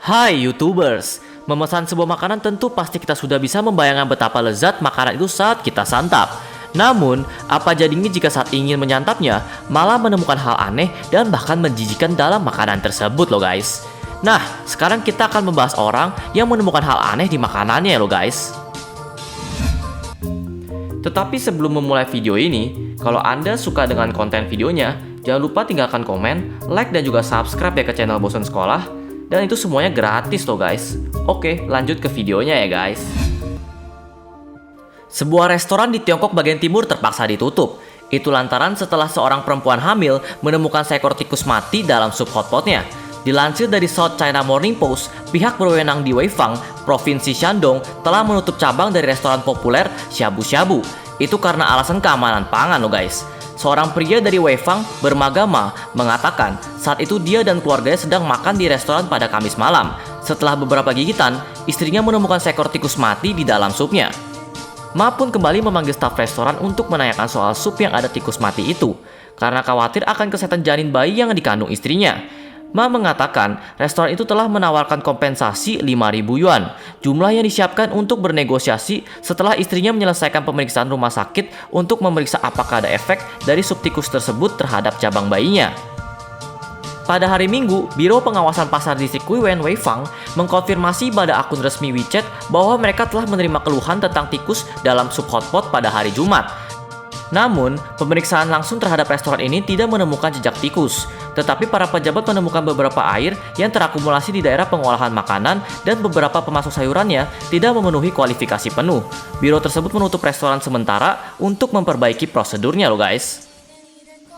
Hai YouTubers, memesan sebuah makanan tentu pasti kita sudah bisa membayangkan betapa lezat makanan itu saat kita santap. Namun, apa jadinya jika saat ingin menyantapnya, malah menemukan hal aneh dan bahkan menjijikan dalam makanan tersebut loh guys. Nah, sekarang kita akan membahas orang yang menemukan hal aneh di makanannya loh guys. Tetapi sebelum memulai video ini, kalau Anda suka dengan konten videonya, jangan lupa tinggalkan komen, like dan juga subscribe ya ke channel Bosen Sekolah. Dan itu semuanya gratis loh guys. Oke, lanjut ke videonya ya guys. Sebuah restoran di Tiongkok bagian timur terpaksa ditutup. Itu lantaran setelah seorang perempuan hamil menemukan seekor tikus mati dalam sup hotpotnya. Dilansir dari South China Morning Post, pihak berwenang di Weifang, Provinsi Shandong, telah menutup cabang dari restoran populer Shabu Shabu. Itu karena alasan keamanan pangan loh guys. Seorang pria dari Weifang bermagama mengatakan saat itu dia dan keluarganya sedang makan di restoran pada Kamis malam. Setelah beberapa gigitan, istrinya menemukan seekor tikus mati di dalam supnya. Ma pun kembali memanggil staf restoran untuk menanyakan soal sup yang ada tikus mati itu, karena khawatir akan kesehatan janin bayi yang dikandung istrinya. Ma mengatakan restoran itu telah menawarkan kompensasi 5.000 yuan, jumlah yang disiapkan untuk bernegosiasi setelah istrinya menyelesaikan pemeriksaan rumah sakit untuk memeriksa apakah ada efek dari sup tikus tersebut terhadap cabang bayinya. Pada hari Minggu, Biro Pengawasan Pasar Distrik Guiwen Weifang mengkonfirmasi pada akun resmi WeChat bahwa mereka telah menerima keluhan tentang tikus dalam sup hotpot pada hari Jumat. Namun, pemeriksaan langsung terhadap restoran ini tidak menemukan jejak tikus, tetapi para pejabat menemukan beberapa air yang terakumulasi di daerah pengolahan makanan dan beberapa pemasok sayurannya tidak memenuhi kualifikasi penuh. Biro tersebut menutup restoran sementara untuk memperbaiki prosedurnya loh guys.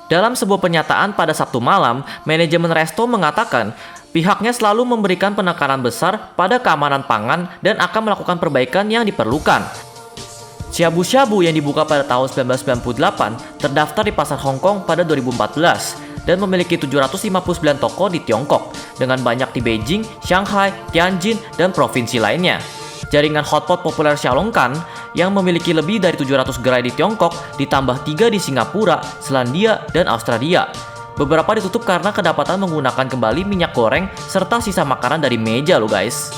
Dalam sebuah pernyataan pada Sabtu malam, manajemen resto mengatakan pihaknya selalu memberikan penekanan besar pada keamanan pangan dan akan melakukan perbaikan yang diperlukan. Shabu Shabu yang dibuka pada tahun 1998 terdaftar di pasar Hong Kong pada 2014 dan memiliki 759 toko di Tiongkok dengan banyak di Beijing, Shanghai, Tianjin, dan provinsi lainnya. Jaringan hotpot populer Xiaolongkan yang memiliki lebih dari 700 gerai di Tiongkok ditambah 3 di Singapura, Selandia, dan Australia. Beberapa ditutup karena kedapatan menggunakan kembali minyak goreng serta sisa makanan dari meja loh guys.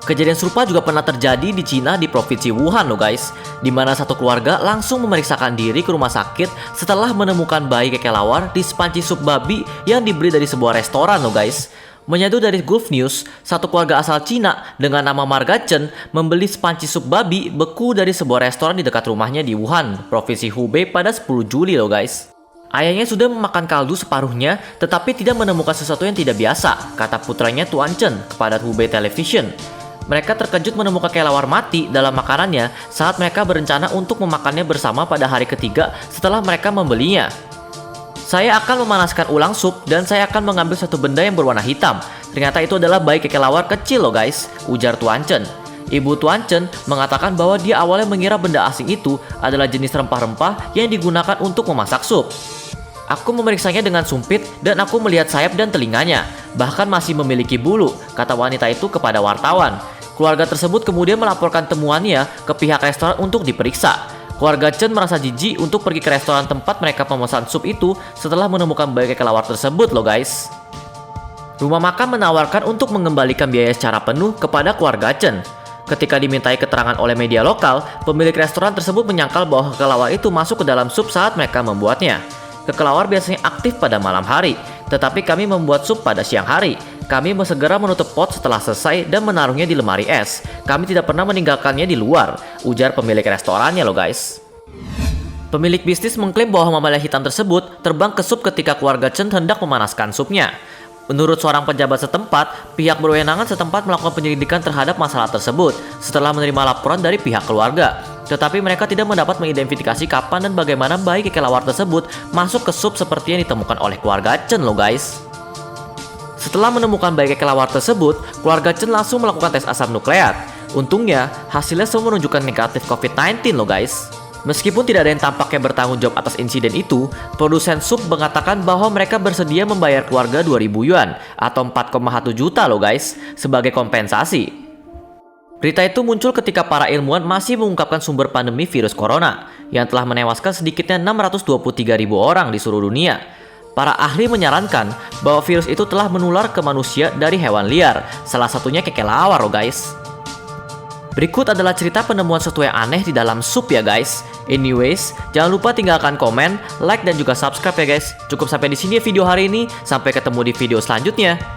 Kejadian serupa juga pernah terjadi di Cina di provinsi Wuhan loh guys, di mana satu keluarga langsung memeriksakan diri ke rumah sakit setelah menemukan bayi kelelawar di sepanci sup babi yang dibeli dari sebuah restoran loh guys. Menyatu dari Gulf News, satu keluarga asal Cina dengan nama Marga Chen membeli sepanci sup babi beku dari sebuah restoran di dekat rumahnya di Wuhan, provinsi Hubei pada 10 Juli loh guys. Ayahnya sudah memakan kaldu separuhnya tetapi tidak menemukan sesuatu yang tidak biasa, kata putranya Tuan Chen kepada Hubei Television. Mereka terkejut menemukan kelelawar mati dalam makanannya saat mereka berencana untuk memakannya bersama pada hari ketiga setelah mereka membelinya. Saya akan memanaskan ulang sup dan saya akan mengambil satu benda yang berwarna hitam. Ternyata itu adalah bayi kelelawar kecil loh guys, ujar Tuan Chen. Ibu Tuan Chen mengatakan bahwa dia awalnya mengira benda asing itu adalah jenis rempah-rempah yang digunakan untuk memasak sup. Aku memeriksanya dengan sumpit dan aku melihat sayap dan telinganya, bahkan masih memiliki bulu, kata wanita itu kepada wartawan. Keluarga tersebut kemudian melaporkan temuannya ke pihak restoran untuk diperiksa. Keluarga Chen merasa jijik untuk pergi ke restoran tempat mereka memesan sup itu setelah menemukan bayi kelelawar tersebut loh guys. Rumah makan menawarkan untuk mengembalikan biaya secara penuh kepada keluarga Chen. Ketika dimintai keterangan oleh media lokal, pemilik restoran tersebut menyangkal bahwa kelelawar itu masuk ke dalam sup saat mereka membuatnya. Kelelawar biasanya aktif pada malam hari, tetapi kami membuat sup pada siang hari. Kami segera menutup pot setelah selesai dan menaruhnya di lemari es. Kami tidak pernah meninggalkannya di luar, ujar pemilik restorannya loh guys. Pemilik bisnis mengklaim bahwa mamalia hitam tersebut terbang ke sup ketika keluarga Chen hendak memanaskan supnya. Menurut seorang pejabat setempat, pihak berwenangan setempat melakukan penyelidikan terhadap masalah tersebut setelah menerima laporan dari pihak keluarga. Tetapi mereka tidak mendapat mengidentifikasi kapan dan bagaimana bayi kelelawar tersebut masuk ke sup seperti yang ditemukan oleh keluarga Chen loh guys. Setelah menemukan bayi kelelawar tersebut, keluarga Chen langsung melakukan tes asam nukleat. Untungnya, hasilnya semua menunjukkan negatif COVID-19 loh guys. Meskipun tidak ada yang tampaknya bertanggung jawab atas insiden itu, produsen sup mengatakan bahwa mereka bersedia membayar keluarga 2.000 yuan atau 4,1 juta loh guys sebagai kompensasi. Berita itu muncul ketika para ilmuwan masih mengungkapkan sumber pandemi virus corona yang telah menewaskan sedikitnya 623.000 orang di seluruh dunia. para ahli menyarankan bahwa virus itu telah menular ke manusia dari hewan liar, salah satunya kelelawar loh guys. Berikut adalah cerita penemuan sesuatu yang aneh di dalam sup ya guys. Anyways, jangan lupa tinggalkan komen, like dan juga subscribe ya guys. Cukup sampai di sini video hari ini. Sampai ketemu di video selanjutnya.